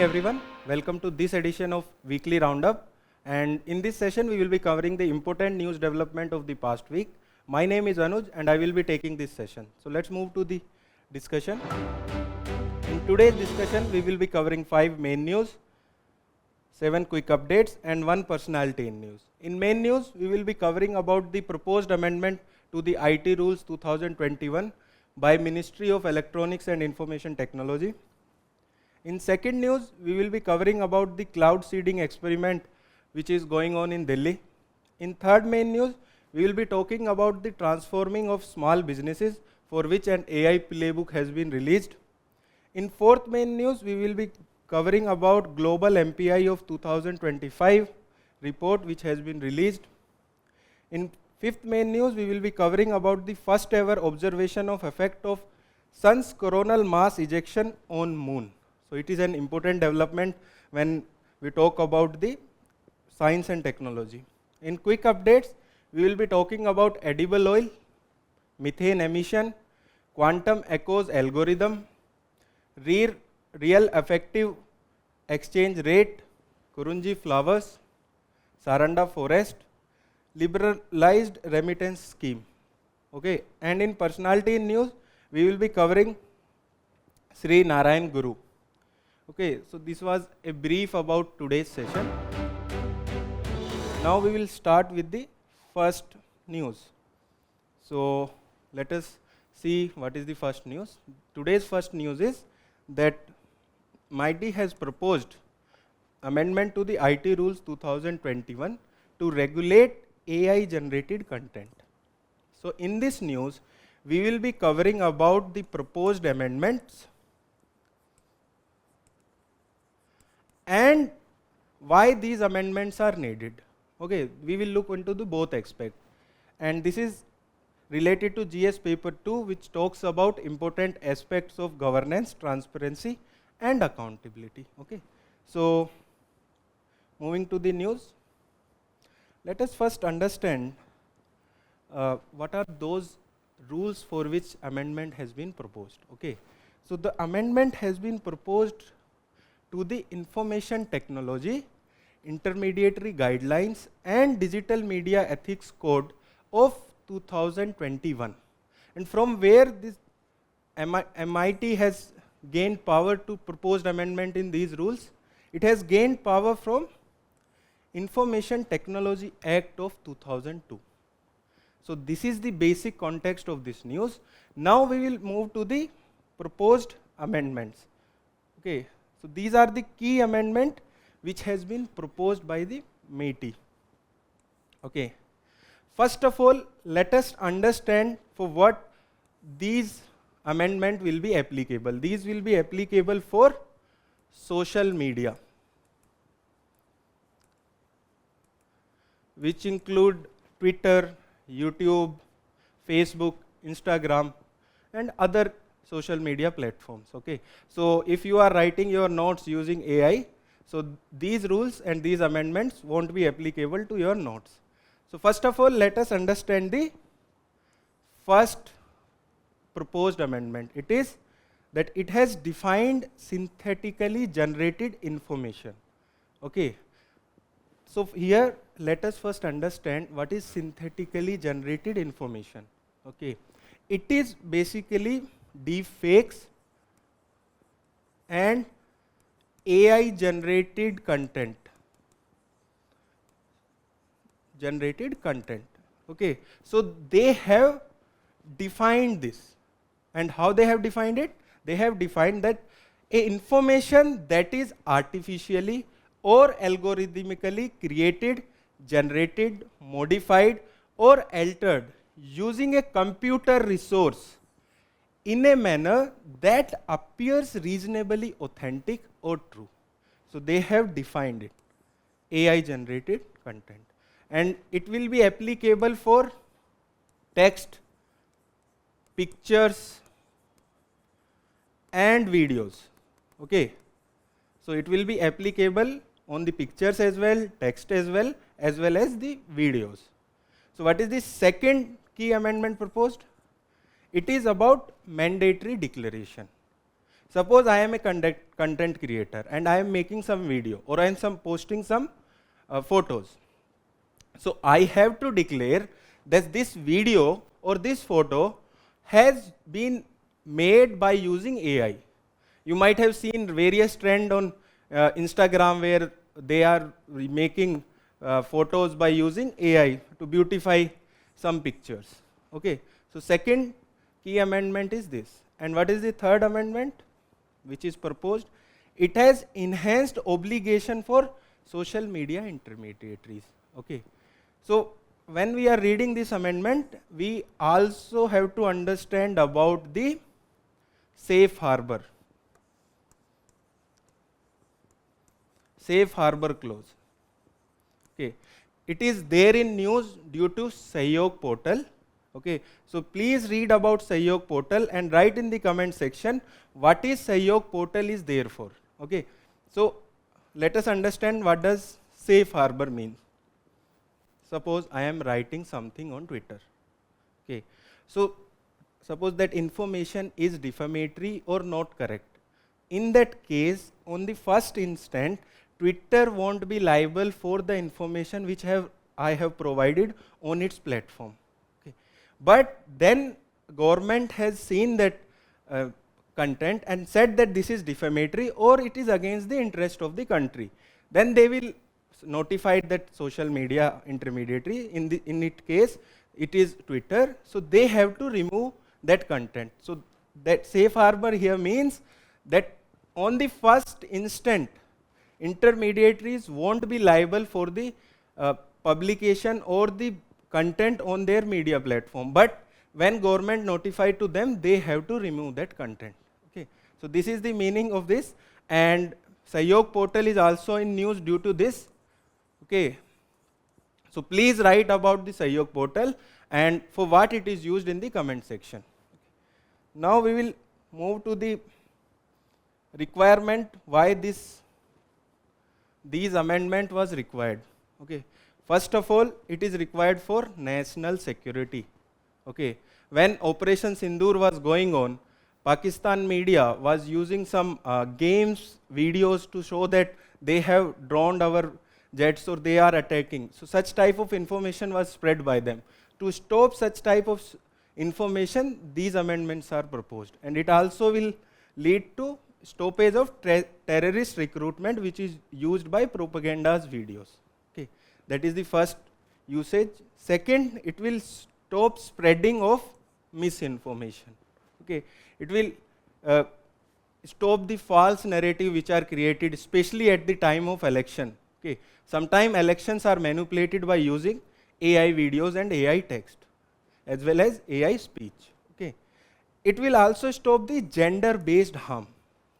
everyone, welcome to this edition of Weekly Roundup, and in this session we will be covering the important news development of the past week. My name is Anuj and I will be taking this session. So let's move to the discussion. In today's discussion we will be covering 5 main news, 7 quick updates and 1 personality in news. In main news we will be covering about the proposed amendment to the IT rules 2021 by Ministry of Electronics and Information Technology. In second news, we will be covering about the cloud seeding experiment which is going on in Delhi. In third main news, we will be talking about the transforming of small businesses for which an AI playbook has been released. In fourth main news, we will be covering about global MPI of 2025 report which has been released. In fifth main news, we will be covering about the first ever observation of effect of sun's coronal mass ejection on moon. So it is an important development when we talk about the science and technology. In quick updates, we will be talking about edible oil, methane emission, quantum echoes algorithm, real effective exchange rate, Kurunji flowers, Saranda forest, liberalized remittance scheme. Okay, and in personality news, we will be covering Shree Narayan Guru. Okay, so this was a brief about today's session. Now we will start with the first news. So let us see what is the first news. Today's first news is that MeitY has proposed amendment to the IT rules 2021 to regulate AI generated content. So in this news, we will be covering about the proposed amendments and why these amendments are needed. Okay, we will look into the both aspects. And this is related to GS paper 2 which talks about important aspects of governance, transparency and accountability. Okay, so moving to the news, let us first understand what are those rules for which amendment has been proposed. Okay, so the amendment has been proposed to the Information Technology, Intermediary Guidelines and Digital Media Ethics Code of 2021. And from where this MeitY has gained power to propose amendment in these rules? It has gained power from Information Technology Act of 2002. So this is the basic context of this news. Now we will move to the proposed amendments. Okay. So these are the key amendment which has been proposed by the MeitY. Okay. First of all, let us understand for what these amendment will be applicable. These will be applicable for social media, which include Twitter, YouTube, Facebook, Instagram and other social media platforms. Okay, so if you are writing your notes using AI, so these rules and these amendments won't be applicable to your notes. So first of all, let us understand the first proposed amendment. It is that it has defined synthetically generated information. Okay, so here let us first understand what is synthetically generated information. Okay, it is basically deepfakes and AI generated content. Okay, so they have defined this, and how they have defined it? They have defined that a information that is artificially or algorithmically created, generated, modified or altered using a computer resource in a manner that appears reasonably authentic or true. So they have defined it, AI generated content, and it will be applicable for text, pictures and videos. Okay, so it will be applicable on the pictures as well, text as well as the videos. So what is the second key amendment proposed? It is about mandatory declaration. Suppose I am a content creator and I am making some video or I am posting some photos. So I have to declare that this video or this photo has been made by using AI. You might have seen various trends on Instagram where they are making photos by using AI to beautify some pictures. Okay. So second key amendment is this. And what is the third amendment which is proposed? It has enhanced obligation for social media intermediaries. Okay. So when we are reading this amendment, we also have to understand about the safe harbor. Safe harbor clause. Okay. It is there in news due to Sahyog portal. Okay. So please read about Sahyog portal and write in the comment section what is Sahyog portal is there for. Okay. So let us understand what does safe harbor mean. Suppose I am writing something on Twitter. Okay. So suppose that information is defamatory or not correct. In that case, on the first instant, Twitter won't be liable for the information which I have provided on its platform. Okay. But then government has seen that content and said that this is defamatory or it is against the interest of the country. Then they will notify that social media intermediary. In its case, it is Twitter. So they have to remove that content. So that safe harbor here means that on the first instant, intermediaries won't be liable for the publication or the content on their media platform. But when government notified to them, they have to remove that content. Okay. So this is the meaning of this. And Sahyog portal is also in news due to this. Okay. So please write about the Sahyog portal and for what it is used in the comment section. Now we will move to the requirement why these amendment was required. Okay. First of all, it is required for national security. Okay. When Operation Sindoor was going on, Pakistan media was using some games videos to show that they have drowned our jets or they are attacking. So such type of information was spread by them. To stop such type of information, these amendments are proposed. And it also will lead to stoppage of terrorist recruitment which is used by propaganda's videos. Okay. That is the first usage. Second, it will stop spreading of misinformation. Okay. It will stop the false narrative which are created, especially at the time of election. Okay. Sometimes elections are manipulated by using AI videos and AI text as well as AI speech. Okay. It will also stop the gender-based harm.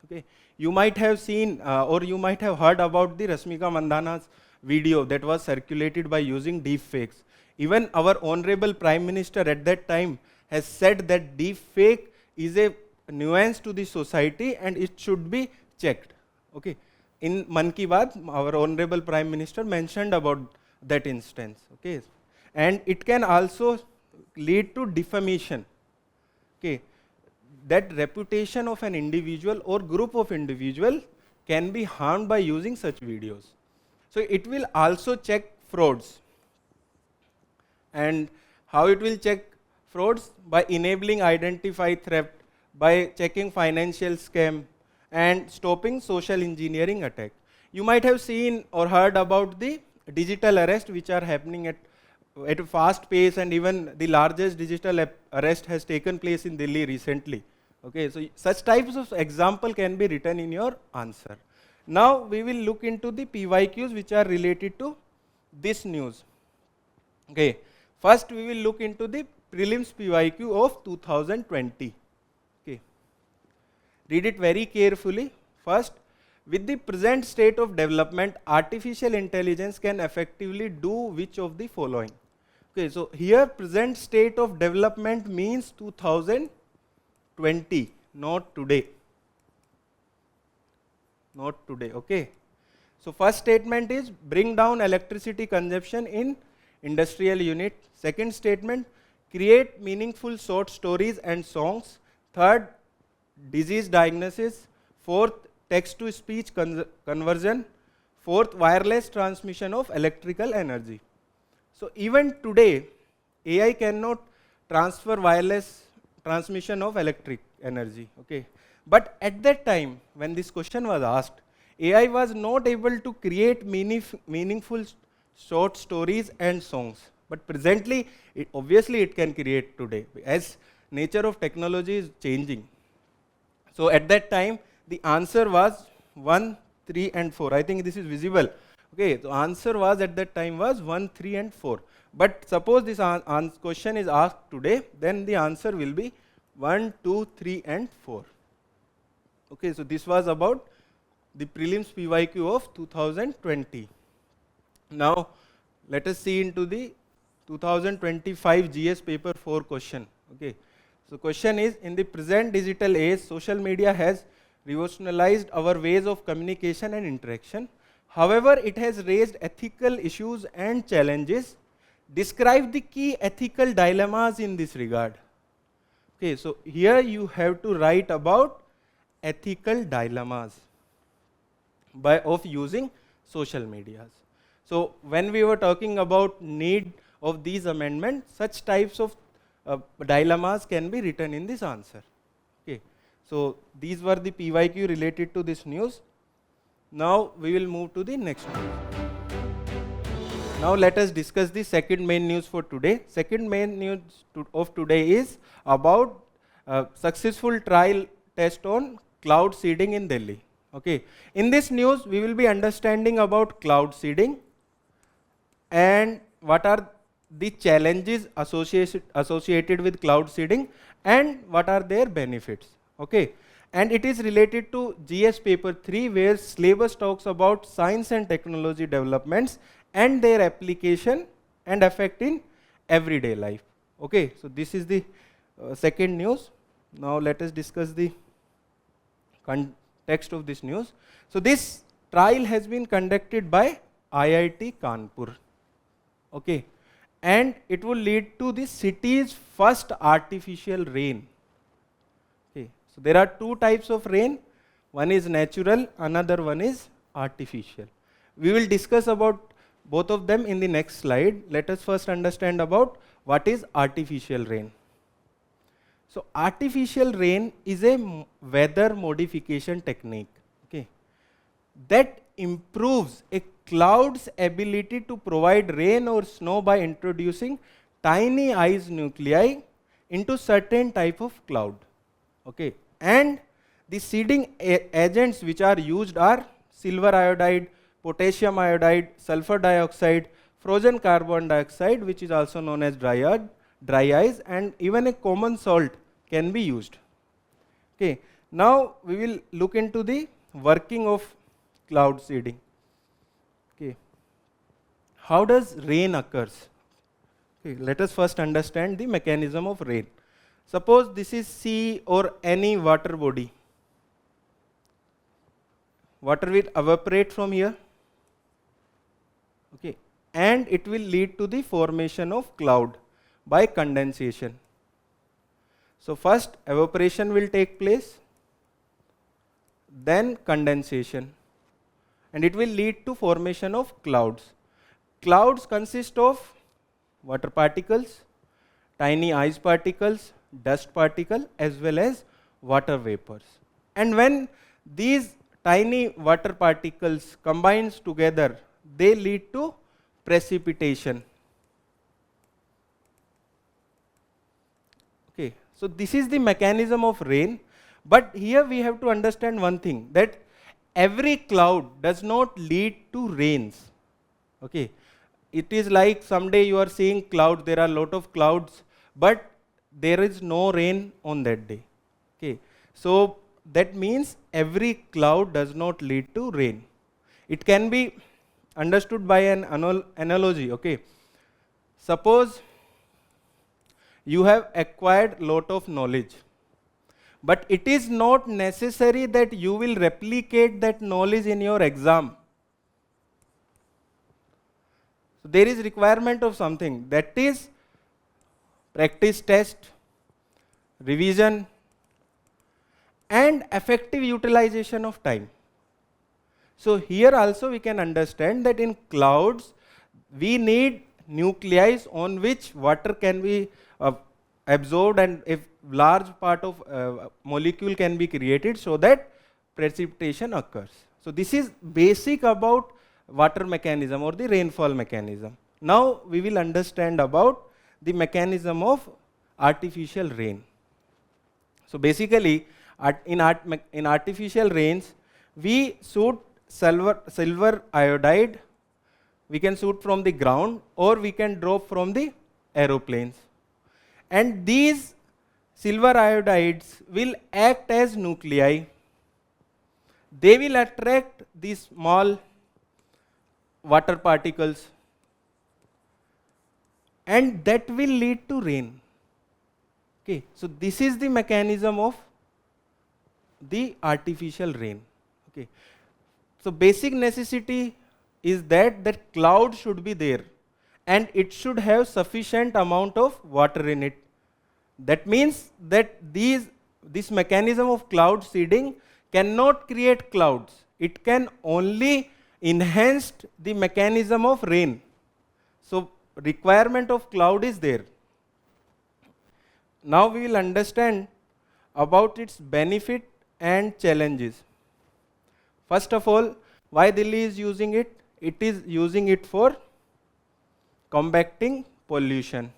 Okay. You might have seen or you might have heard about the Rashmika Mandana's video that was circulated by using deepfakes. Even our honorable Prime Minister at that time has said that deepfake is a nuance to the society and it should be checked. Okay. In Man Ki Baat, our honorable Prime Minister mentioned about that instance. Okay. And it can also lead to defamation. Okay. That reputation of an individual or group of individual can be harmed by using such videos. So it will also check frauds. And how it will check frauds? By enabling identify theft, by checking financial scam and stopping social engineering attack. You might have seen or heard about the digital arrest which are happening at a fast pace, and even the largest digital arrest has taken place in Delhi recently. Okay, so such types of example can be written in your answer. Now we will look into the PYQs which are related to this news. Okay, first we will look into the prelims PYQ of 2020. Okay, read it very carefully. First, with the present state of development, artificial intelligence can effectively do which of the following? Okay, so here present state of development means 2020, not today. Not today, okay. So first statement is bring down electricity consumption in industrial unit. Second statement, create meaningful short stories and songs. Third, disease diagnosis, fourth, text to speech conversion, fourth, wireless transmission of electrical energy. So even today, AI cannot transfer wireless transmission of electric energy. Okay. But at that time, when this question was asked, AI was not able to create meaningful short stories and songs. But presently, obviously it can create today, as nature of technology is changing. So at that time, the answer was 1, 3 and 4. I think this is visible. Okay, so answer was at that time was 1, 3 and 4. But suppose this question is asked today, then the answer will be 1, 2, 3 and 4. Okay, so this was about the prelims PYQ of 2020. Now let us see into the 2025 GS paper 4 question. Okay, so question is, in the present digital age, social media has revolutionized our ways of communication and interaction. However, it has raised ethical issues and challenges. Describe the key ethical dilemmas in this regard. Okay, so here you have to write about ethical dilemmas of using social medias. So when we were talking about need of these amendments, such types of dilemmas can be written in this answer. Okay, so these were the PYQ related to this news. Now we will move to the next news. Now let us discuss the second main news for today. Second main news of today is about successful trial test on cloud seeding in Delhi. Okay, in this news we will be understanding about cloud seeding and what are the challenges associated with cloud seeding and what are their benefits. Okay, and it is related to GS paper 3, where syllabus talks about science and technology developments and their application and effect in everyday life. Okay, so this is the second news. Now let us discuss the context of this news. So this trial has been conducted by IIT Kanpur. Okay, and it will lead to the city's first artificial rain. Okay, so there are two types of rain. One is natural, another one is artificial. We will discuss about both of them in the next slide. Let us first understand about what is artificial rain. So artificial rain is a weather modification technique, okay, that improves a cloud's ability to provide rain or snow by introducing tiny ice nuclei into certain type of cloud. Okay, and the seeding agents which are used are silver iodide, potassium iodide, sulfur dioxide, frozen carbon dioxide, which is also known as dry ice, and even a common salt can be used. Okay, now we will look into the working of cloud seeding. Okay, how does rain occurs? Okay, let us first understand the mechanism of rain. Suppose this is sea or any water body. Water will evaporate from here. Okay, and it will lead to the formation of cloud by condensation. So first evaporation will take place, then condensation, and it will lead to formation of clouds. Clouds consist of water particles, tiny ice particles, dust particle, as well as water vapors. And when these tiny water particles combines together, they lead to precipitation. Okay, so this is the mechanism of rain, but here we have to understand one thing, that every cloud does not lead to rains. Okay, it is like someday you are seeing clouds, there are a lot of clouds, but there is no rain on that day. Okay, so that means every cloud does not lead to rain. It can be understood by an analogy. Okay, suppose you have acquired lot of knowledge, but it is not necessary that you will replicate that knowledge in your exam. So there is requirement of something, that is practice test, revision, and effective utilization of time. So here also we can understand that in clouds, we need nuclei on which water can be absorbed, and if large part of molecule can be created so that precipitation occurs. So this is basic about water mechanism or the rainfall mechanism. Now we will understand about the mechanism of artificial rain. So basically, in artificial rains, we shoot silver iodide. We can shoot from the ground or we can drop from the aeroplanes. And these silver iodides will act as nuclei. They will attract these small water particles, and that will lead to rain. Okay, so this is the mechanism of the artificial rain. Okay, so basic necessity is that cloud should be there and it should have sufficient amount of water in it. That means that this mechanism of cloud seeding cannot create clouds. It can only enhance the mechanism of rain. So requirement of cloud is there. Now we will understand about its benefit and challenges. First of all, why Delhi is using it? It is using it for combating pollution.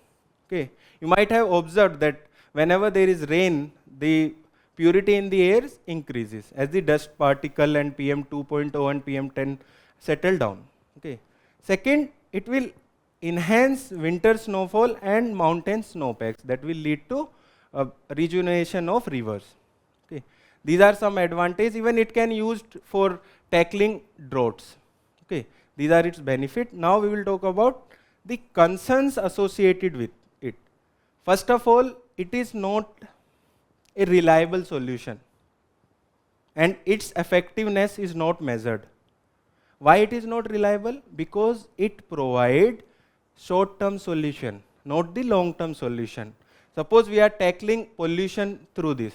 Okay, you might have observed that whenever there is rain, the purity in the air increases as the dust particle and PM 2.0 and PM 10 settle down. Okay. Second, it will enhance winter snowfall and mountain snowpacks that will lead to rejuvenation of rivers. Okay. These are some advantages. Even it can used for tackling droughts. Okay. These are its benefits. Now we will talk about the concerns associated with it. First of all, it is not a reliable solution and its effectiveness is not measured. Why it is not reliable? Because it provides short-term solution, not the long-term solution. Suppose we are tackling pollution through this.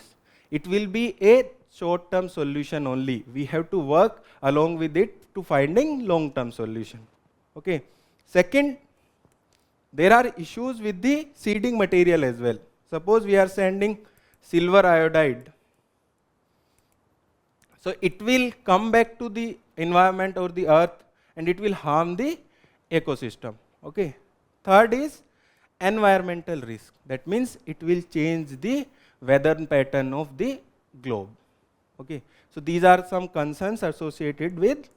It will be a short-term solution only. We have to work along with it to finding long-term solution. Okay. Second, there are issues with the seeding material as well. Suppose we are sending silver iodide. So it will come back to the environment or the earth and it will harm the ecosystem. Okay. Third is environmental risk. That means it will change the weather pattern of the globe. Okay. So these are some concerns associated with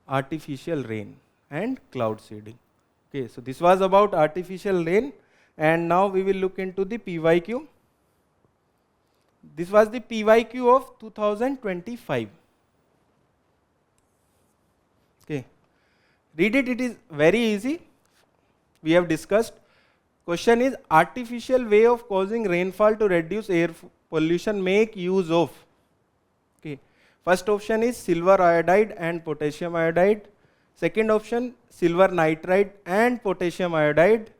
artificial rain and cloud seeding. Okay. So this was about artificial rain, and now we will look into the PYQ. This was the PYQ of 2025. Okay. Read it, it is very easy. We have discussed. Question is, artificial way of causing rainfall to reduce air pollution make use of. Okay. First option is silver iodide and potassium iodide. Second option, silver nitride and potassium iodide.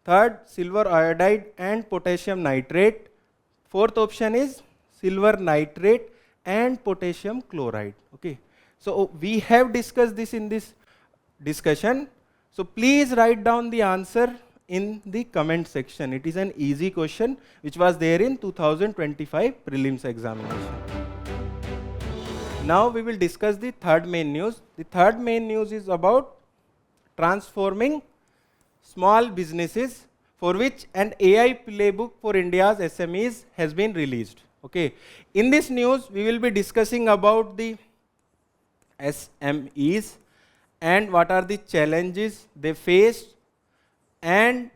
Third, silver iodide and potassium nitrate. Fourth option is silver nitrate and potassium chloride. Okay. So we have discussed this in this discussion. So please write down the answer in the comment section. It is an easy question which was there in 2025 prelims examination. Now we will discuss the third main news. The third main news is about transforming small businesses, for which an AI playbook for India's SMEs has been released. Okay. In this news, we will be discussing about the SMEs and what are the challenges they face and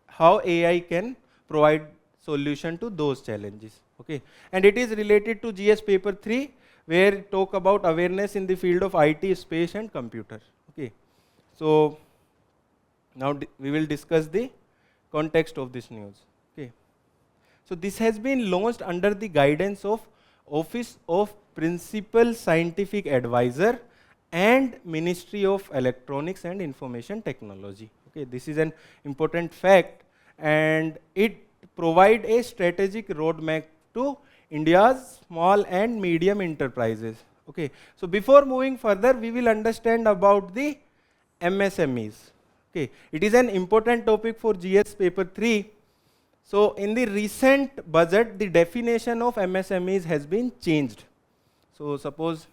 how AI can provide solution to those challenges. Okay. And it is related to GS paper 3, where it talk about awareness in the field of IT, space and computer. Okay. So now we will discuss the context of this news. Okay. So this has been launched under the guidance of Office of Principal Scientific Advisor and Ministry of Electronics and Information Technology. Okay. This is an important fact, and it provide a strategic roadmap to India's small and medium enterprises. Okay, so before moving further, we will understand about the MSMEs. Okay, it is an important topic for GS paper 3. So in the recent budget, the definition of MSMEs has been changed. So suppose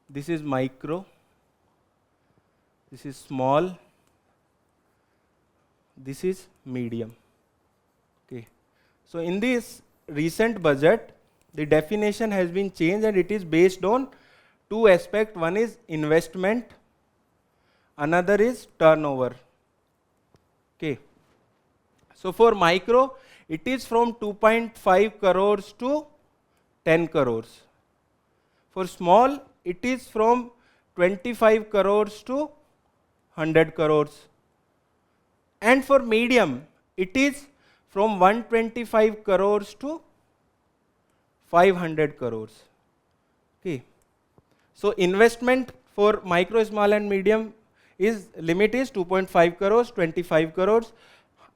this is micro, this is small, this is medium. Okay, so in this recent budget, the definition has been changed and it is based on two aspects. One is investment, another is turnover. Okay, so for micro, it is from 2.5 crores to 10 crores. For small, it is from 25 crores to 100 crores. And for medium, it is from 125 crores to 500 crores. Okay. So investment for micro, small and medium limit is 2.5 crores, 25 crores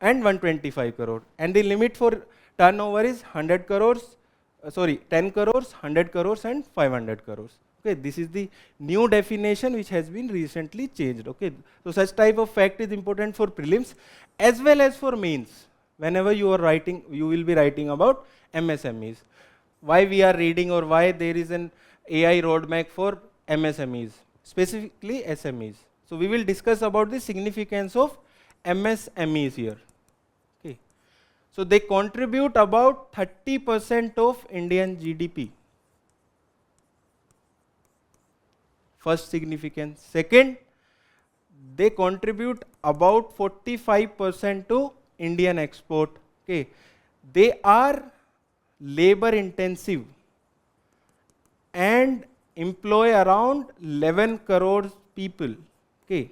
and 125 crores. And the limit for turnover is 100 crores, 10 crores, 100 crores and 500 crores. Okay, this is the new definition which has been recently changed. Okay, so such type of fact is important for prelims as well as for mains. Whenever you are writing, you will be writing about MSMEs. Why we are reading or why there is an AI roadmap for MSMEs, specifically SMEs. So we will discuss about the significance of MSMEs here. Okay, so they contribute about 30% of Indian GDP. First significance. Second, they contribute about 45% to Indian export. Okay, they are labor intensive and employ around 11 crore people. Okay,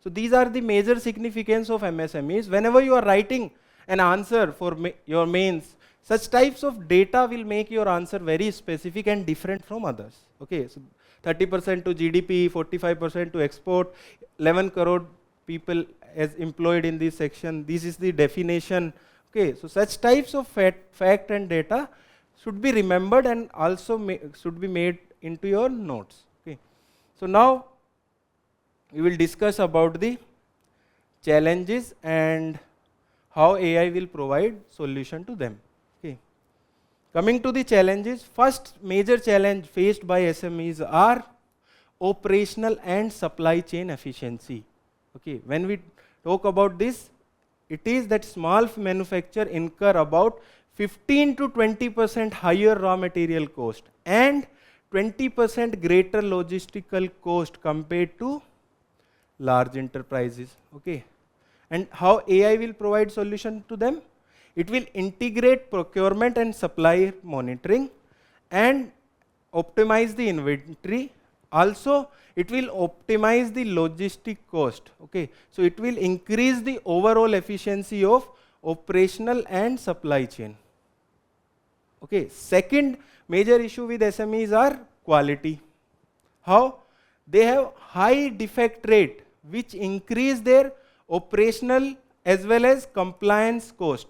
so these are the major significance of MSMEs. Whenever you are writing an answer for your mains, such types of data will make your answer very specific and different from others. Okay, so 30% to GDP, 45% to export, 11 crore people as employed in this section. This is the definition. Okay, so such types of fact and data should be remembered and also should be made into your notes. Okay, so now we will discuss about the challenges and how AI will provide solution to them. Okay, coming to the challenges, first major challenge faced by SMEs are operational and supply chain efficiency. Okay, when we talk about this, it is that small manufacturer incur about 15 to 20% higher raw material cost and 20% greater logistical cost compared to large enterprises. Okay, and how AI will provide solution to them? It will integrate procurement and supply monitoring and optimize the inventory. Also, it will optimize the logistic cost. Okay, so it will increase the overall efficiency of operational and supply chain. Okay, second major issue with SMEs are quality. How? They have high defect rate which increase their operational as well as compliance cost.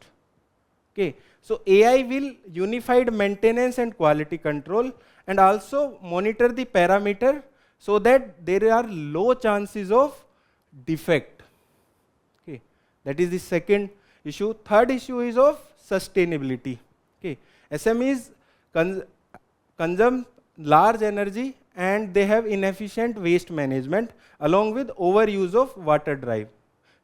Okay, so AI will unified maintenance and quality control and also monitor the parameter so that there are low chances of defect. Okay, that is the second issue. Third issue is of sustainability. Okay, SMEs consume large energy and they have inefficient waste management along with overuse of water drive.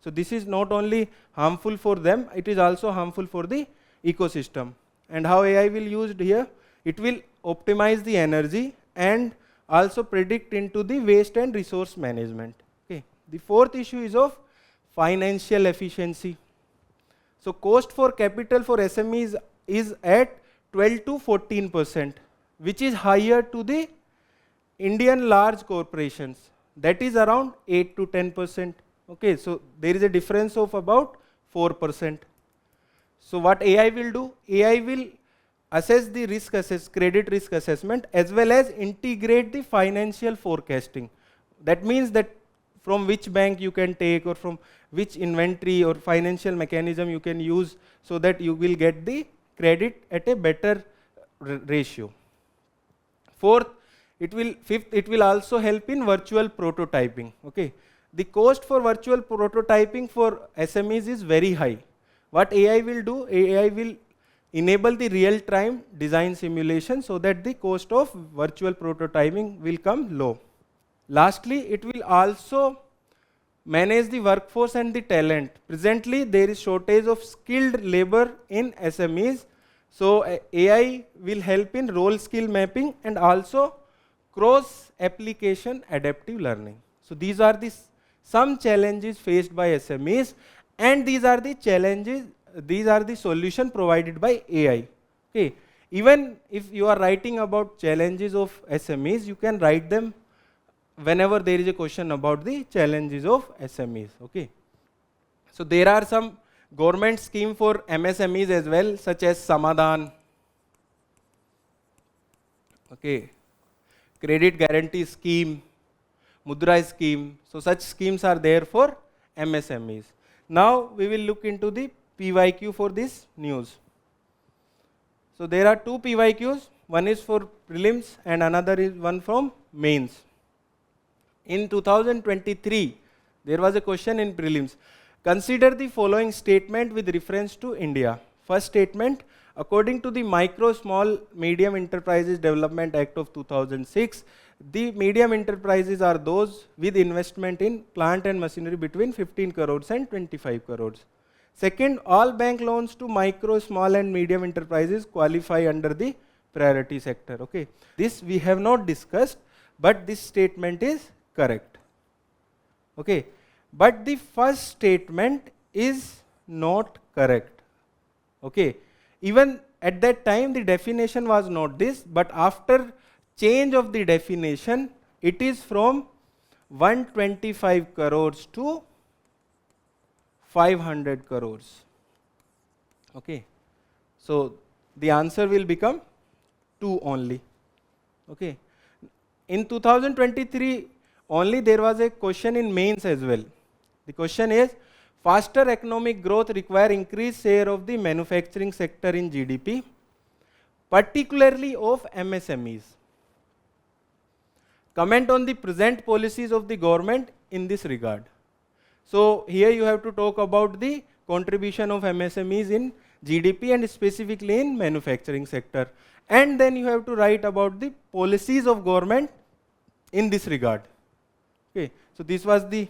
So this is not only harmful for them, it is also harmful for the ecosystem. And how AI will used here? It will optimize the energy and also predict into the waste and resource management. Okay. The fourth issue is of financial efficiency. So cost for capital for SMEs is at 12 to 14%, which is higher to the Indian large corporations. That is around 8 to 10%. Okay, so there is a difference of about 4%. So what AI will do? AI will assess the credit risk assessment as well as integrate the financial forecasting. That means that from which bank you can take or from which inventory or financial mechanism you can use so that you will get the credit at a better ratio. Fifth, it will also help in virtual prototyping. Okay, the cost for virtual prototyping for SMEs is very high. What AI will do? AI will enable the real-time design simulation so that the cost of virtual prototyping will come low. Lastly, it will also manage the workforce and the talent. Presently, there is shortage of skilled labor in SMEs. So AI will help in role skill mapping and also cross application adaptive learning. So these are the some challenges faced by SMEs, and these are the challenges, these are the solution provided by AI. Okay. Even if you are writing about challenges of SMEs, you can write them whenever there is a question about the challenges of SMEs. Okay. So there are some government scheme for MSMEs as well, such as Samadhan, okay, credit guarantee scheme, Mudra scheme. So such schemes are there for MSMEs. Now we will look into the PYQ for this news. So there are two PYQs, one is for prelims and another is one from mains. In 2023, there was a question in prelims. Consider the following statement with reference to India. First statement, according to the Micro, Small, Medium Enterprises Development Act of 2006, the medium enterprises are those with investment in plant and machinery between 15 crores and 25 crores. Second, all bank loans to micro, small and medium enterprises qualify under the priority sector. Okay. This we have not discussed, but this statement is correct. Okay. But the first statement is not correct. Okay. Even at that time the definition was not this, but after change of the definition, it is from 125 crores to 500 crores. Okay. So the answer will become 2 only. Okay. In 2023 only there was a question in mains as well. The question is, faster economic growth require increased share of the manufacturing sector in GDP, particularly of MSMEs. Comment on the present policies of the government in this regard. So here you have to talk about the contribution of MSMEs in GDP and specifically in manufacturing sector. And then you have to write about the policies of government in this regard. Okay. So this was the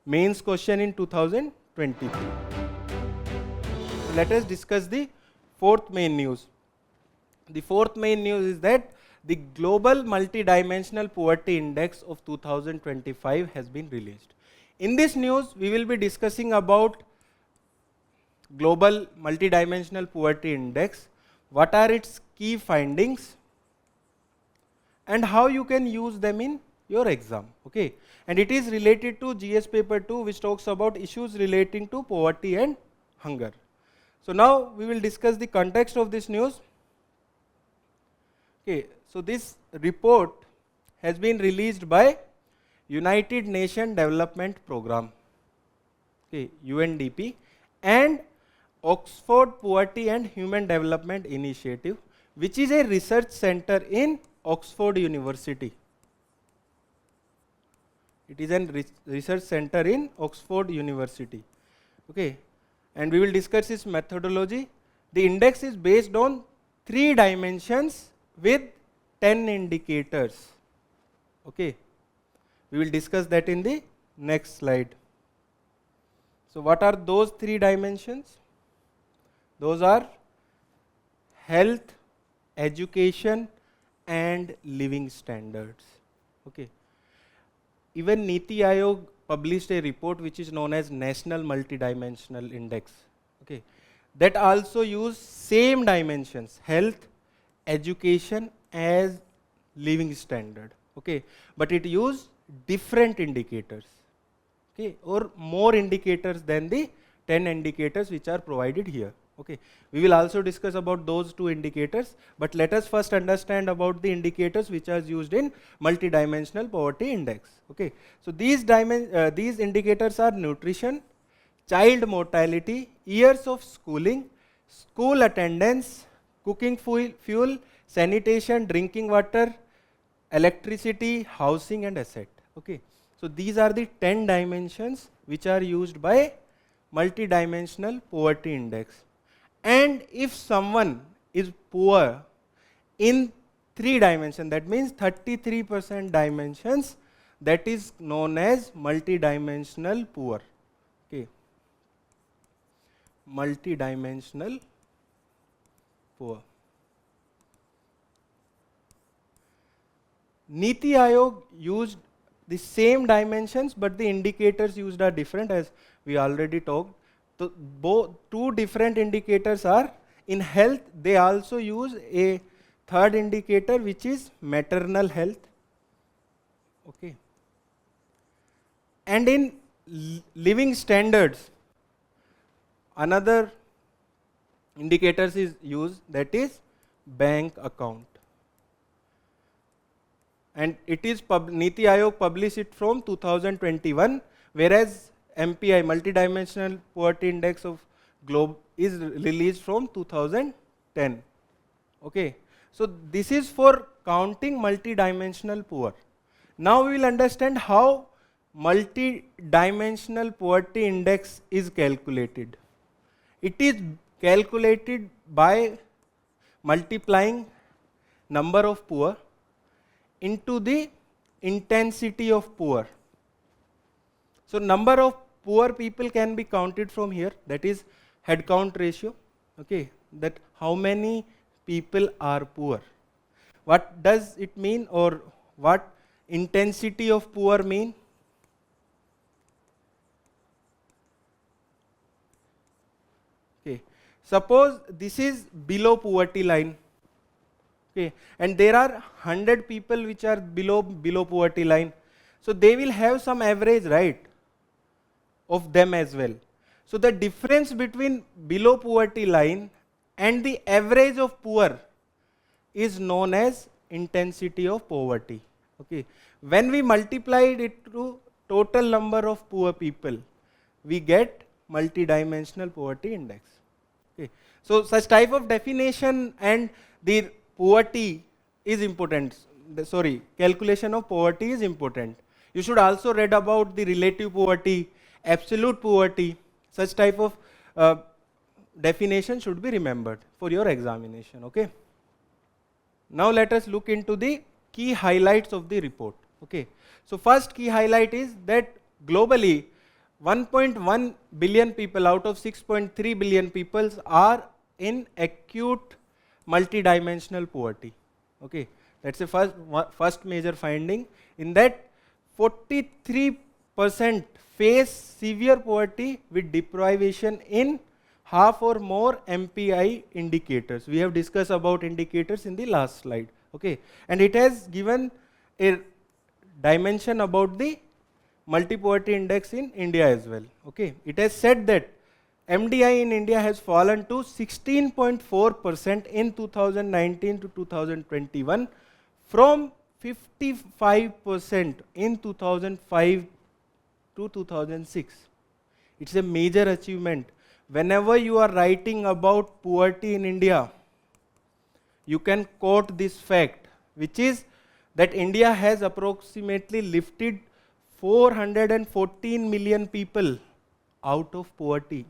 mains question in 2023. So let us discuss the fourth main news. The fourth main news is that the Global Multidimensional Poverty Index of 2025 has been released. In this news, we will be discussing about Global Multidimensional Poverty Index, what are its key findings, and how you can use them in your exam. Okay. And it is related to GS paper 2, which talks about issues relating to poverty and hunger. So now we will discuss the context of this news. Okay. So this report has been released by United Nations Development Program, okay, UNDP, and Oxford Poverty and Human Development Initiative, which is a research center in Oxford University. It is a research center in Oxford University. Okay. And we will discuss its methodology. The index is based on 3 dimensions with 10 indicators. Okay. We will discuss that in the next slide. So what are those 3 dimensions? Those are health, education and living standards. Okay. Even NITI Aayog published a report which is known as National Multidimensional Index. Okay. That also use same dimensions, health, education as living standard. Okay. But it use different indicators, okay, or more indicators than the 10 indicators which are provided here. Okay. We will also discuss about those 2 indicators, but let us first understand about the indicators which are used in multidimensional poverty index. Okay. So these indicators are nutrition, child mortality, years of schooling, school attendance, cooking fuel, sanitation, drinking water, electricity, housing and asset. Okay. So these are the 10 dimensions which are used by multidimensional poverty index. And if someone is poor in 3 dimensions, that means 33% dimensions, that is known as multidimensional poor. Okay. Multidimensional poor. NITI Aayog used the same dimensions, but the indicators used are different, as we already talked. So both two different indicators are in health. They also use a third indicator, which is maternal health. Okay. And in living standards, another indicators is used, that is bank account. And it is NITI Aayog published it from 2021, whereas MPI, Multidimensional Poverty Index of Globe, is released from 2010. Okay. So this is for counting multidimensional poor. Now we will understand how multidimensional poverty index is calculated. It is calculated by multiplying number of poor into the intensity of poor. So number of poor people can be counted from here, that is head count ratio. Okay, that how many people are poor. What does it mean, or what intensity of poor mean? Okay, suppose this is below poverty line. Okay, and there are 100 people which are below poverty line. So they will have some average, right, of them as well. So the difference between below poverty line and the average of poor is known as intensity of poverty. Okay, when we multiplied it to total number of poor people, we get multidimensional poverty index. Okay, so such type of definition and the poverty is important. Calculation of poverty is important. You should also read about the relative poverty, absolute poverty. Such type of definition should be remembered for your examination. Okay. Now let us look into the key highlights of the report. Okay. So first key highlight is that globally 1.1 billion people out of 6.3 billion people are in acute multidimensional poverty. Okay, that's the first major finding. In that, 43% face severe poverty with deprivation in half or more MPI indicators. We have discussed about indicators in the last slide. Okay, and it has given a dimension about the multi-poverty index in India as well. Okay, it has said that MDI in India has fallen to 16.4% in 2019 to 2021 from 55% in 2005 to 2006. It's a major achievement. Whenever you are writing about poverty in India, you can quote this fact, which is that India has approximately lifted 414 million people out of poverty.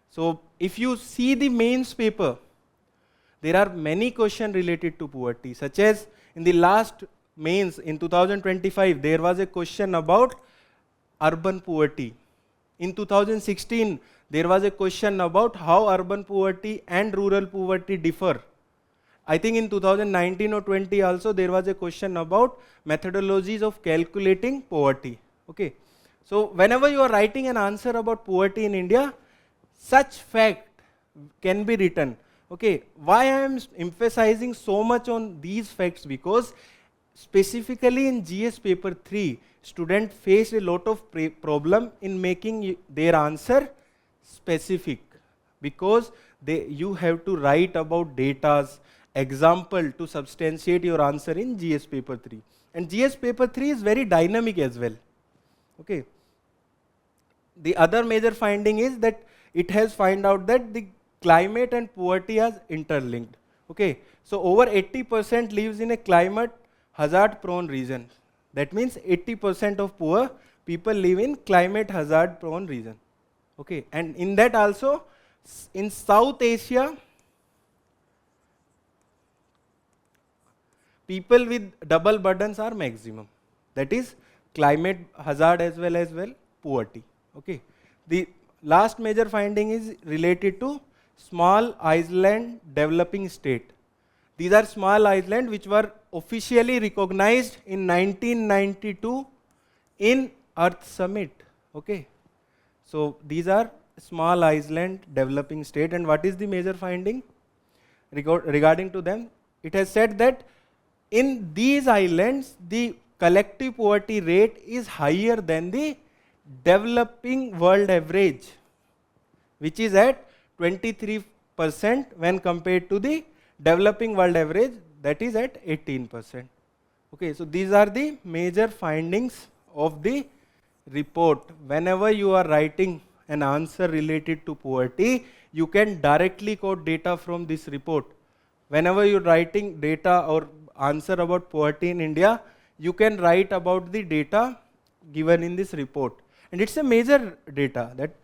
So if you see the mains paper, there are many questions related to poverty, such as in the last mains in 2025, there was a question about urban poverty. In 2016, there was a question about how urban poverty and rural poverty differ. I think in 2019 or 20 also there was a question about methodologies of calculating poverty. Okay. So whenever you are writing an answer about poverty in India, such fact can be written. Okay, why I am emphasizing so much on these facts? Because specifically in GS paper 3, students face a lot of problem in making their answer specific, because you have to write about datas, example to substantiate your answer in GS paper 3. And GS paper 3 is very dynamic as well. Okay. The other major finding is that it has found out that the climate and poverty are interlinked. Okay, so over 80% lives in a climate hazard prone region. That means 80% of poor people live in climate hazard prone region. Okay, and in that also, in South Asia, people with double burdens are maximum. That is climate hazard as well poverty. Okay. The last major finding is related to small island developing state. These are small islands which were officially recognized in 1992 in Earth Summit. Okay. So these are small island developing state, and what is the major finding regarding to them? It has said that in these islands, the collective poverty rate is higher than the developing world average, which is at 23% when compared to the developing world average, that is at 18%. Okay, so these are the major findings of the report. Whenever you are writing an answer related to poverty, you can directly quote data from this report. Whenever you are writing data or answer about poverty in India, you can write about the data given in this report. And it's a major data that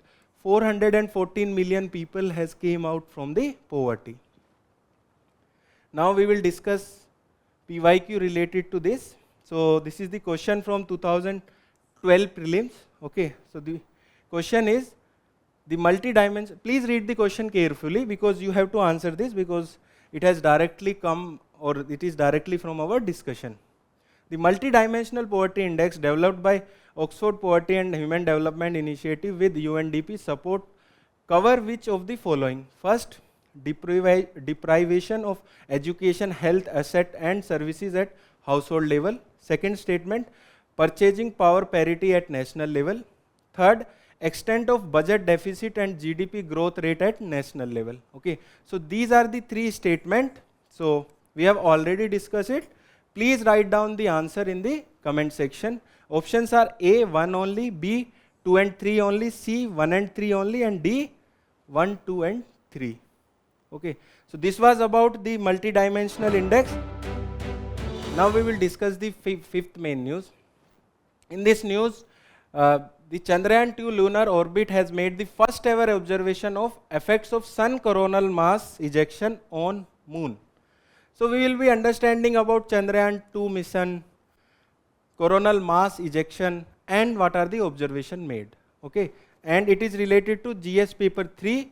414 million people has came out from the poverty. Now we will discuss PYQ related to this. So this is the question from 2012 prelims. Okay, so the question is the multi-dimensional. Please read the question carefully because you have to answer this because it has directly come or it is directly from our discussion. The multi-dimensional poverty index developed by Oxford Poverty and Human Development Initiative with UNDP support cover which of the following? First, deprivation of education, health, asset and services at household level. Second statement, purchasing power parity at national level. Third, extent of budget deficit and GDP growth rate at national level. Okay, so these are the three statements. So we have already discussed it. Please write down the answer in the comment section. Options are A, 1 only, B, 2 and 3 only, C, 1 and 3 only, and D, 1, 2 and 3. Okay, so this was about the multidimensional index. Now we will discuss the fifth main news. In this news, the Chandrayaan-2 lunar orbit has made the first ever observation of effects of sun coronal mass ejection on moon. So we will be understanding about Chandrayaan-2 mission, coronal mass ejection, and what are the observation made. Okay, and it is related to GS paper 3,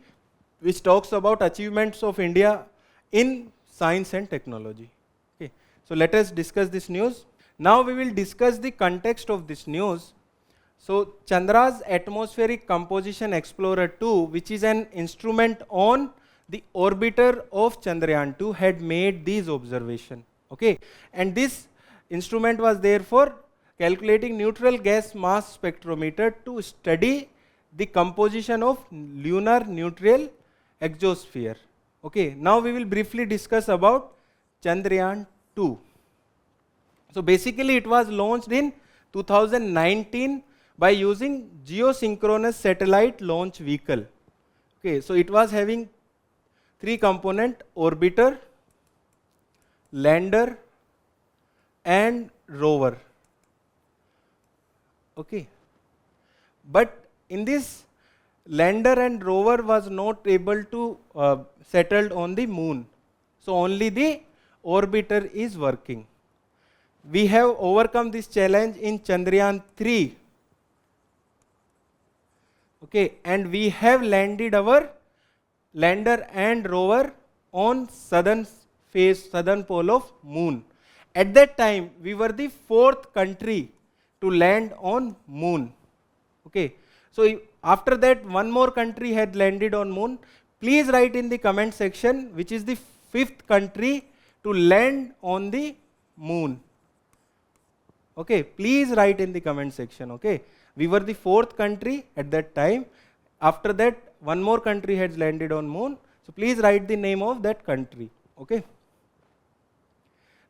which talks about achievements of India in science and technology. Okay, so let us discuss this news. Now we will discuss the context of this news. So Chandra's Atmospheric Composition Explorer 2, which is an instrument on the orbiter of Chandrayaan-2, had made these observations. Okay, and this instrument was there for calculating neutral gas mass spectrometer to study the composition of lunar neutral exosphere. Okay, now we will briefly discuss about Chandrayaan-2. So basically it was launched in 2019 by using geosynchronous satellite launch vehicle. Okay, so it was having three component: orbiter, lander and rover. Okay, but in this lander and rover was not able to settle on the moon, so only the orbiter is working. We have overcome this challenge in Chandrayaan-3. Okay, and we have landed our lander and rover on southern pole of moon. At that time, we were the fourth country to land on moon. Okay, so after that, one more country had landed on moon. Please write in the comment section which is the fifth country to land on the moon. Okay, please write in the comment section. Okay, we were the fourth country at that time. After that, one more country has landed on moon. So please write the name of that country. Okay.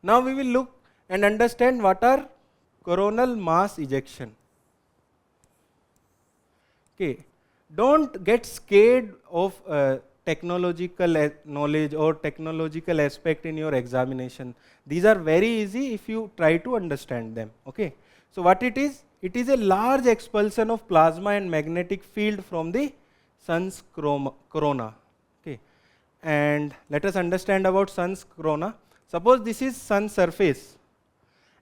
Now we will look and understand what are coronal mass ejection. Okay, don't get scared of technological knowledge or technological aspect in your examination. These are very easy if you try to understand them. Okay. So what it is a large expulsion of plasma and magnetic field from the sun's corona. Okay. And let us understand about sun's corona. Suppose this is sun's surface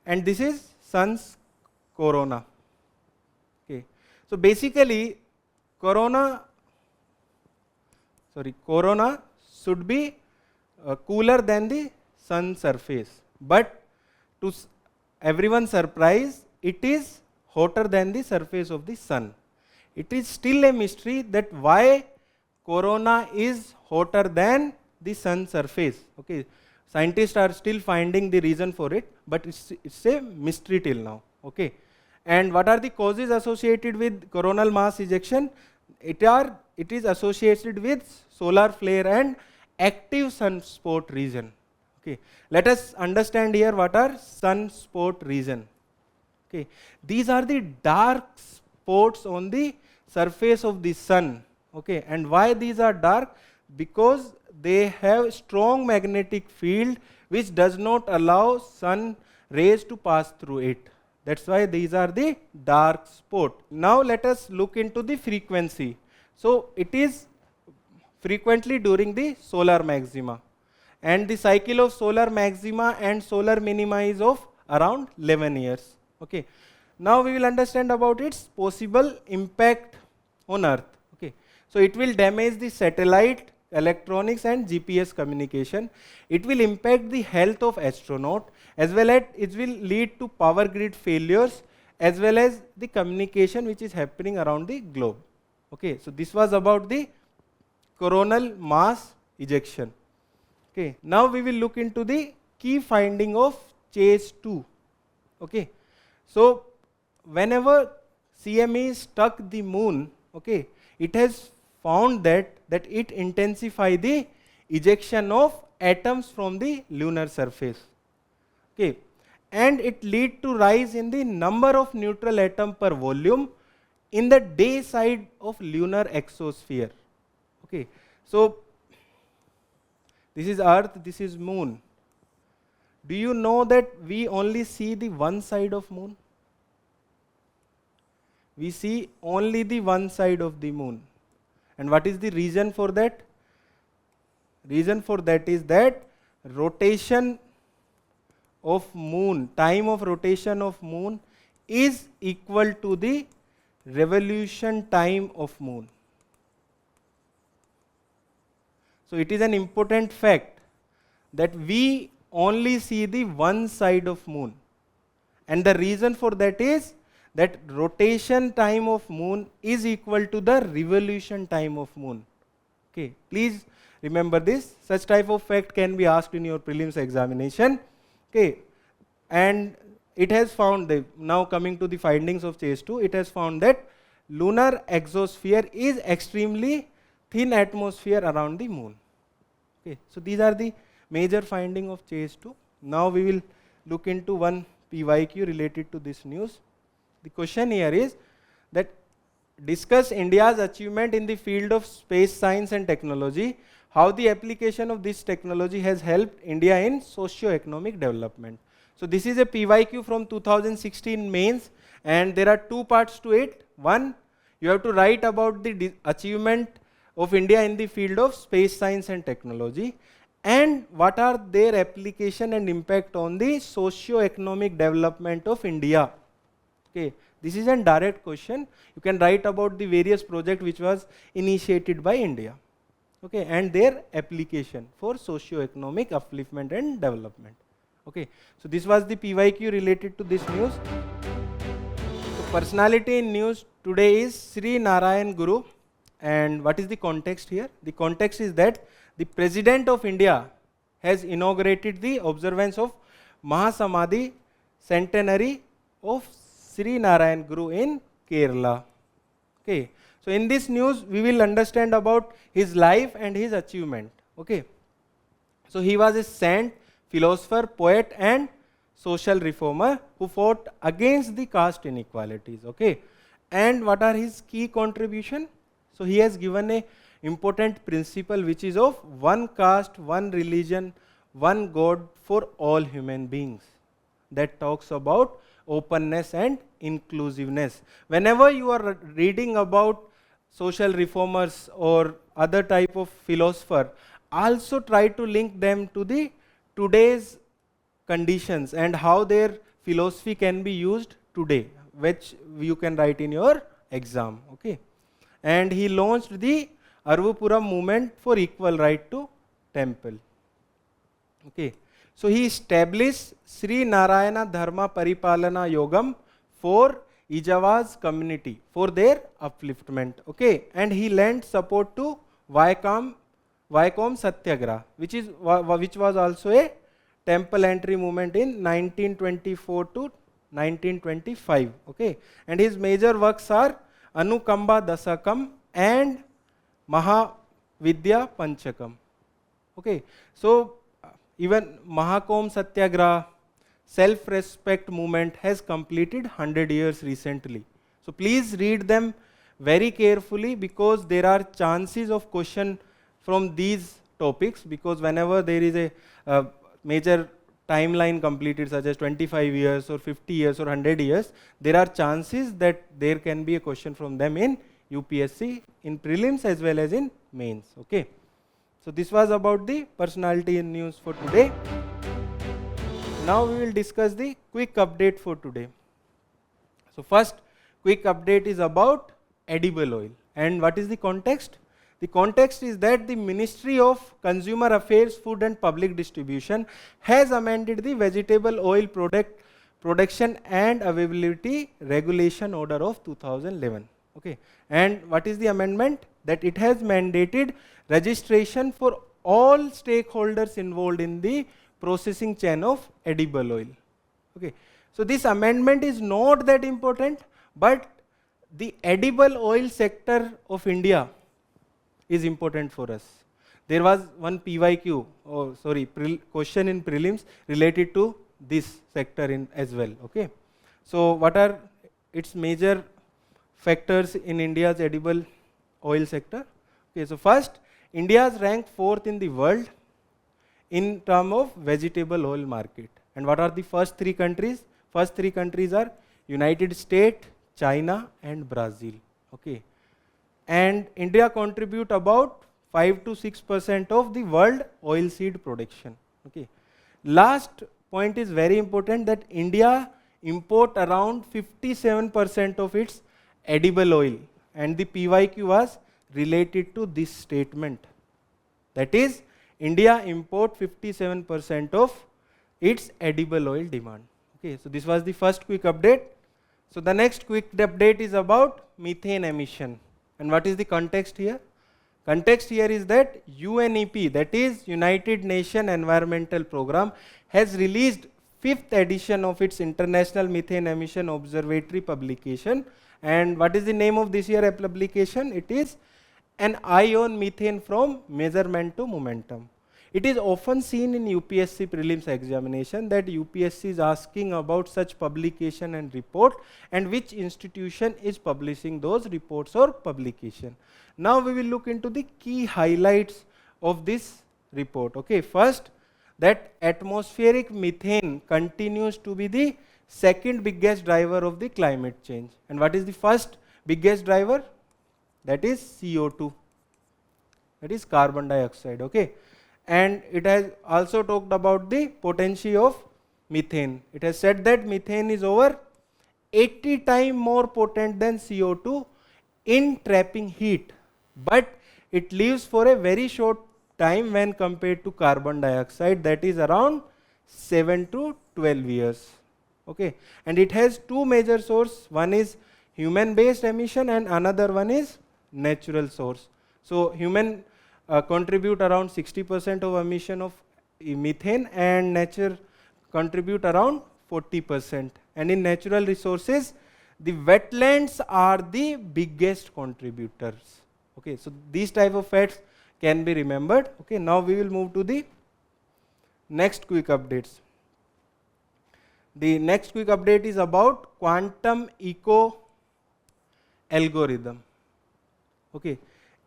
and this is sun's corona. Okay. So basically corona should be cooler than the sun surface, but to everyone's surprise, it is hotter than the surface of the sun. It is still a mystery that why corona is hotter than the sun surface. Okay, scientists are still finding the reason for it, but it's a mystery till now. Okay, and what are the causes associated with coronal mass ejection? It is associated with solar flare and active sunspot region. Okay, let us understand here what are sunspot region. Okay, these are the dark spots on the surface of the sun. Okay, and why these are dark? Because they have strong magnetic field which does not allow sun rays to pass through it. That's why these are the dark spot. Now let us look into the frequency. So it is frequently during the solar maxima, and the cycle of solar maxima and solar minima is of around 11 years. Okay. Now we will understand about its possible impact on Earth. Okay. So it will damage the satellite, electronics and GPS communication. It will impact the health of astronaut, as well as it will lead to power grid failures, as well as the communication which is happening around the globe. Okay, so this was about the coronal mass ejection. Okay, now we will look into the key finding of chase 2. Okay, so whenever CME struck the moon, okay, it has found that it intensify the ejection of atoms from the lunar surface. Okay, and it lead to rise in the number of neutral atom per volume in the day side of lunar exosphere. Okay, so this is Earth, this is moon. Do you know that we only see the one side of moon? We see only the one side of the moon. And what is the reason for that? Reason for that is that rotation of moon, time of rotation of moon is equal to the revolution time of moon. So it is an important fact that we only see the one side of moon, and the reason for that is that rotation time of moon is equal to the revolution time of moon. Okay, please remember this. Such type of fact can be asked in your prelims examination. Okay, and it has found that, now coming to the findings of chase 2, it has found that lunar exosphere is extremely thin atmosphere around the moon. Okay, so these are the major finding of chase 2. Now we will look into one PYQ related to this news. The question here is that discuss India's achievement in the field of space science and technology, how the application of this technology has helped India in socio-economic development. So this is a PYQ from 2016 mains, and there are two parts to it. One, you have to write about the achievement of India in the field of space science and technology, and what are their application and impact on the socio-economic development of India. Okay, this is a direct question. You can write about the various projects which was initiated by India, okay, and their application for socio-economic upliftment and development. Okay, so this was the PYQ related to this news. So personality in news today is Shree Narayan Guru, and what is the context here? The context is that the President of India has inaugurated the observance of Mahasamadhi centenary of Shree Narayan Guru in Kerala. Okay, so in this news we will understand about his life and his achievement. Okay, so he was a saint, philosopher, poet and social reformer who fought against the caste inequalities. Okay, and what are his key contribution? So he has given a important principle which is of one caste, one religion, one God for all human beings. That talks about openness and inclusiveness. Whenever you are reading about social reformers or other type of philosopher, also try to link them to the today's conditions and how their philosophy can be used today, which you can write in your exam. Okay. And he launched the Arvapuram movement for equal right to temple. Okay. So he established Sri Narayana Dharma Paripalana Yogam for Ijavas community for their upliftment. Okay. And he lent support to Vaikom Satyagraha, which was also a temple entry movement in 1924 to 1925. Okay. And his major works are Anukamba Dasakam and Mahavidya Panchakam. Okay. So even Mahakom Satyagraha, self-respect movement has completed 100 years recently. So please read them very carefully, because there are chances of question from these topics, because whenever there is a major timeline completed such as 25 years or 50 years or 100 years, there are chances that there can be a question from them in UPSC, in prelims as well as in mains. Okay. So this was about the personality in news for today. Now we will discuss the quick update for today. So first quick update is about edible oil. And what is the context? The context is that the Ministry of Consumer Affairs, Food and Public Distribution has amended the Vegetable Oil Production and Availability Regulation Order of 2011. Okay. And what is the amendment? That it has mandated registration for all stakeholders involved in the processing chain of edible oil. Okay. So this amendment is not that important, but the edible oil sector of India is important for us. There was one PYQ, question in prelims related to this sector as well. Okay. So what are its major factors in India's edible oil sector? Okay. So first, India is ranked 4th in the world in terms of vegetable oil market. And what are the first 3 countries? First 3 countries are United States, China and Brazil. Okay. And India contribute about 5 to 6% of the world oilseed production. Okay. Last point is very important, that India import around 57% of its edible oil, and the PYQ was related to this statement. That is, India import 57% of its edible oil demand. Okay. So this was the first quick update. So the next quick update is about methane emission. And what is the context here? Context here is that UNEP, that is United Nations Environmental Programme, has released 5th edition of its International Methane Emission Observatory publication. And what is the name of this year publication? It is An Eye on Methane from Measurement to Momentum. It is often seen in UPSC prelims examination that UPSC is asking about such publication and report, and which institution is publishing those reports or publication. Now we will look into the key highlights of this report. Okay. First, that atmospheric methane continues to be the second biggest driver of the climate change. And what is the first biggest driver? That is CO2. That is carbon dioxide. Okay. And it has also talked about the potency of methane. It has said that methane is over 80 times more potent than CO2 in trapping heat, but it lives for a very short time when compared to carbon dioxide, that is around 7 to 12 years. Okay. And it has 2 major sources. One is human based emission and another one is natural source. So human contribute around 60% of emission of methane, and nature contribute around 40%. And in natural resources, the wetlands are the biggest contributors. Okay, so these type of facts can be remembered. Okay, now we will move to the next quick updates. The next quick update is about quantum echo algorithm. Okay,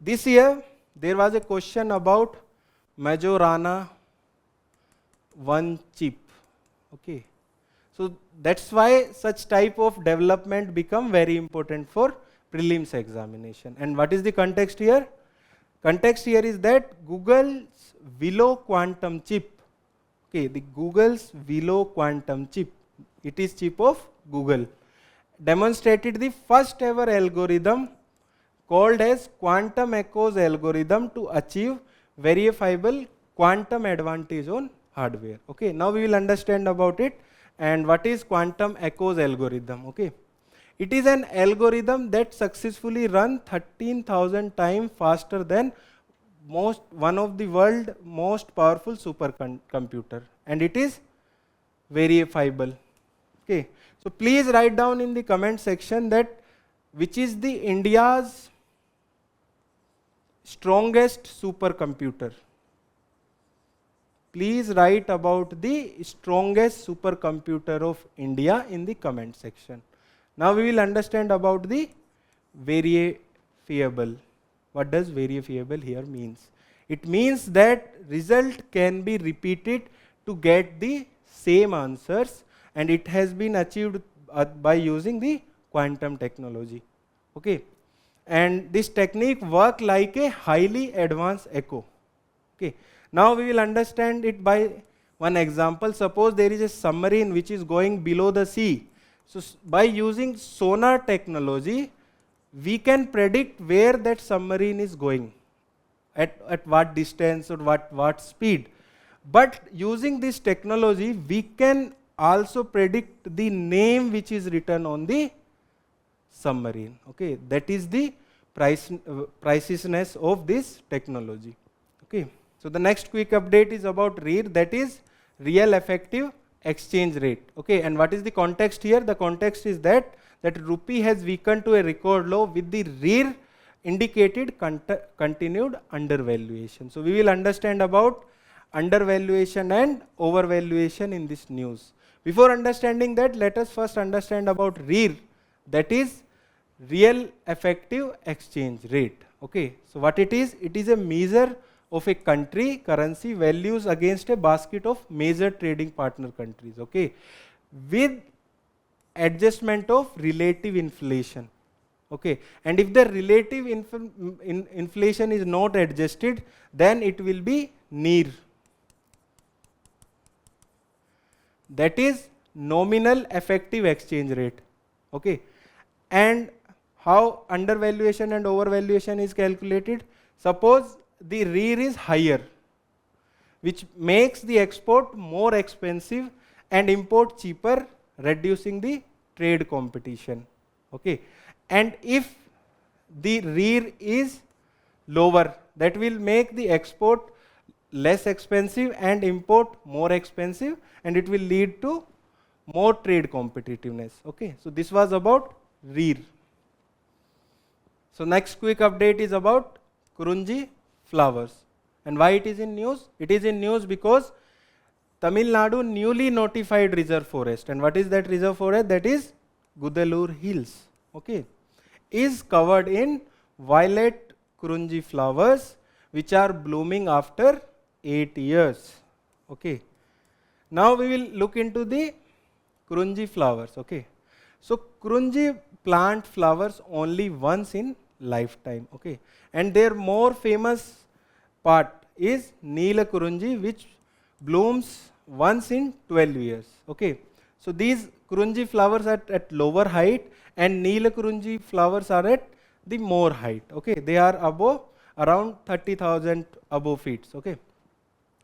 this year there was a question about Majorana 1 chip. Okay. So that's why such type of development become very important for prelims examination. And what is the context here? Context here is that Google's Willow quantum chip. Okay, the Google's Willow quantum chip. It is chip of Google. Demonstrated the first ever algorithm called as quantum echoes algorithm to achieve verifiable quantum advantage on hardware. Okay, now we will understand about it and what is quantum echoes algorithm. Okay, it is an algorithm that successfully run 13,000 times faster than one of the world most powerful supercomputer, and it is verifiable. Okay, so please write down in the comment section that which is the India's strongest supercomputer. Please write about the strongest supercomputer of India in the comment section. Now we will understand about the verifiable. What does verifiable here means? It means that result can be repeated to get the same answers, and it has been achieved by using the quantum technology. Okay, and this technique work like a highly advanced echo. Okay, now we will understand it by one example. Suppose there is a submarine which is going below the sea. So by using sonar technology, we can predict where that submarine is going, at what distance or what speed. But using this technology, we can also predict the name which is written on the submarine. Okay, that is the preciseness of this technology. Okay, so the next quick update is about REER, that is real effective exchange rate. Okay, and what is the context here? The context is that rupee has weakened to a record low with the REER indicated continued undervaluation. So we will understand about undervaluation and overvaluation in this news. Before understanding that, let us first understand about REER, that is real effective exchange rate. Okay, so what it is? It is a measure of a country currency values against a basket of major trading partner countries. Okay, with adjustment of relative inflation. Okay, and if the relative inflation is not adjusted, then it will be NEER. That is nominal effective exchange rate. Okay, and how undervaluation and overvaluation is calculated? Suppose the REER is higher, which makes the export more expensive and import cheaper, reducing the trade competition. Okay, and if the REER is lower, that will make the export less expensive and import more expensive, and it will lead to more trade competitiveness. Okay, so this was about REER. So next quick update is about Kurunji flowers. And why it is in news? It is in news because Tamil Nadu newly notified reserve forest. And what is that reserve forest? That is Gudalur Hills. Okay, is covered in violet Kurunji flowers which are blooming after 8 years. Okay, now we will look into the Kurunji flowers. Okay, so Kurunji plant flowers only once in lifetime. Okay, and their more famous part is Neela Kurunji, which blooms once in 12 years. Okay, so these Kurunji flowers are at lower height, and Neela Kurunji flowers are at the more height. Okay, they are above around 30,000 above feet. Okay,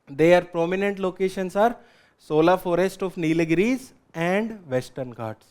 their prominent locations are Sola Forest of Nilgiris and Western Ghats.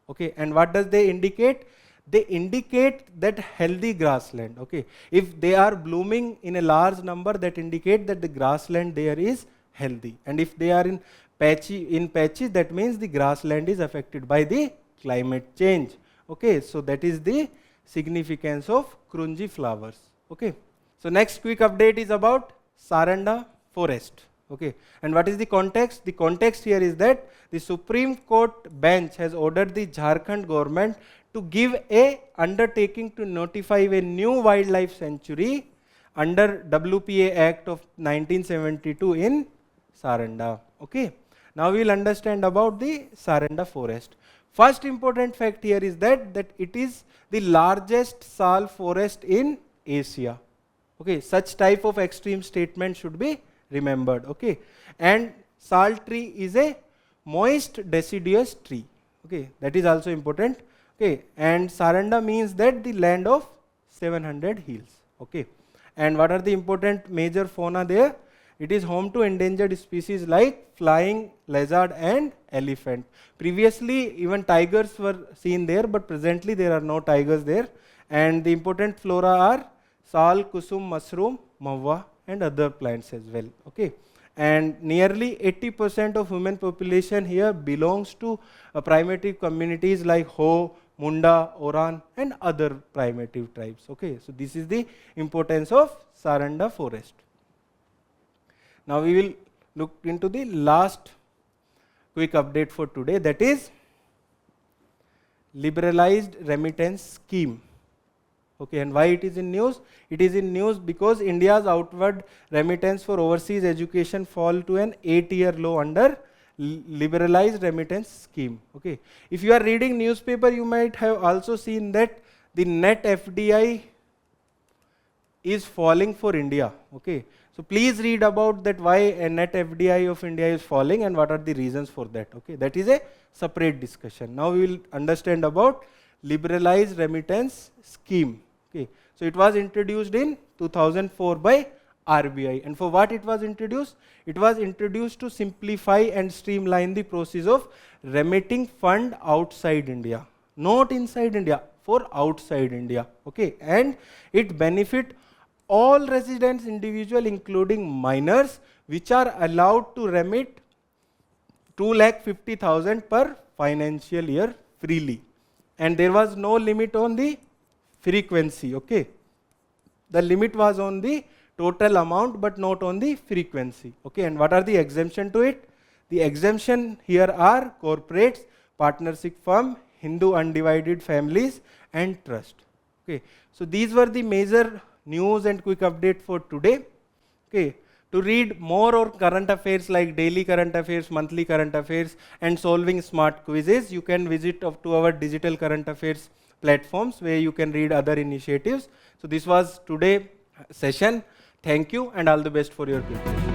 Okay, and what does they indicate? They indicate that healthy grassland. Okay, if they are blooming in a large number, that indicate that the grassland there is healthy, and if they are in patches, that means the grassland is affected by the climate change. Okay, so that is the significance of Kurunji flowers. Okay, so next quick update is about Saranda forest. Okay, and what is the context? The context here is that the Supreme Court bench has ordered the Jharkhand government to give a undertaking to notify a new wildlife sanctuary under WPA Act of 1972 in Saranda. Okay. Now we will understand about the Saranda forest. First important fact here is that it is the largest sal forest in Asia. Okay, such type of extreme statement should be remembered. Okay, and sal tree is a moist deciduous tree. Okay, that is also important. Okay, and Saranda means that the land of 700 hills. Okay, and what are the important major fauna there? It is home to endangered species like flying lizard and elephant. Previously, even tigers were seen there, but presently there are no tigers there. And the important flora are sal, kusum, mushroom, mahua, and other plants as well. Okay, and nearly 80% of human population here belongs to primitive communities like Ho, Munda, Oran, and other primitive tribes. Okay, so this is the importance of Saranda forest. Now we will look into the last quick update for today, that is liberalized remittance scheme. Okay, and why it is in news? It is in news because India's outward remittance for overseas education fall to an 8-year low under liberalized remittance scheme. Okay, if you are reading newspaper, you might have also seen that the net FDI is falling for India. Okay, so please read about that, why a net FDI of India is falling and what are the reasons for that. Okay, that is a separate discussion. Now we will understand about liberalized remittance scheme. Okay, so it was introduced in 2004 by RBI, and for what it was introduced? It was introduced to simplify and streamline the process of remitting fund outside India, not inside India, for outside India. Okay, and it benefit all residents, individual including minors, which are allowed to remit 2,50,000 per financial year freely, and there was no limit on the frequency. Okay, the limit was on the total amount but not on the frequency. Okay, and what are the exemption to it? The exemption here are corporates, partnership firm, Hindu undivided families, and trust. Okay, so these were the major news and quick update for today. Okay, to read more or current affairs like daily current affairs, monthly current affairs, and solving smart quizzes, you can visit to our digital current affairs platforms where you can read other initiatives. So this was today session. Thank you and all the best for your preparation.